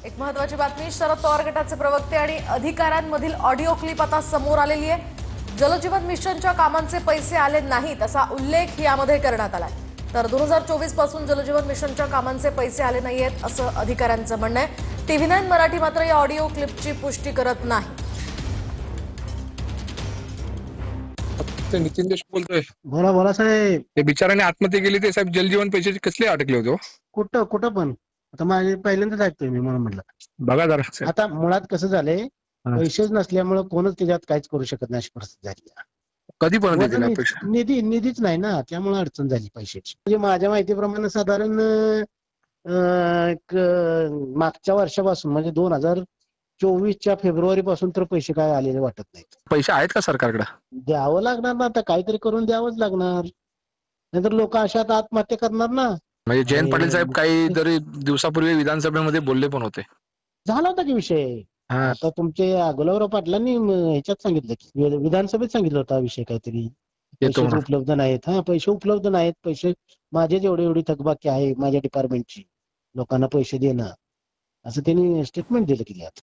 एक महत्वाची बातमी, शरद पवार गटाचे प्रवक्ते आणि अधिकाऱ्यांमधील ऑडिओ क्लिप आता समोर आलेली आहे। जलजीवन मिशनच्या कामांचे पैसे आले नाहीत असा उल्लेख यामध्ये करण्यात आलाय। तर 2024 पासून जलजीवन मिशनच्या कामांचे पैसे आले नाहीत असं अधिकाऱ्यांचं म्हणणं आहे। TV9 मराठी मात्र या ऑडिओ क्लिपची पुष्टी करत नाही। नितीन देशमुख बोलतोय। बोला बोला साहेब। ते बिचाराने आत्महत्या केली ते साहेब जलजीवन पैशाचे कसले अटकले होते हो? कुठं कुठं पण आता माझे पहिल्यांदाच ऐकतोय मी, म्हणून म्हटलं बघा जरा साहेब। आता मुळात कसं झालंय, हा. पैसेच नसल्यामुळे कोणच त्याच्यात काहीच करू शकत नाही अशी परिस्थिती झाली आहे। कधीपर्यंत येतील वजन अपेक्षा? निधीच नाही ना, त्यामुळे अडचण झाली पैशाची। म्हणजे माझ्या माहितीप्रमाणे साधारण मागच्या वर्षापासून म्हणजे 2024च्या फेब्रुवारी पासून तर पैसे काय आलेले वाटत नाहीत। पैसे आहेत का सरकारकडे? द्यावं लागणार ना, आता काहीतरी करून द्यावंच लागणार, नाहीतर लोक अशात आत्महत्या करणार ना। म्हणजे जयंत पाटील साहेब काही आणि तरी दिवसापूर्वी विधानसभेमध्ये बोलले पण होते। झाला होता की विषय। हा. आता तुमचे गुलाबराव पाटलांनी ह्याच्यात सांगितलं की विधानसभेत सांगितलं होता विषय काहीतरी, येतो पैसे म्हणा। उपलब्ध नाहीत। हा, पैसे उपलब्ध नाहीत, पैसे माझे एवढी थकबाकी आहे माझ्या डिपार्टमेंटची, लोकांना पैसे देणं, असं त्यांनी स्टेटमेंट दिलं की यात।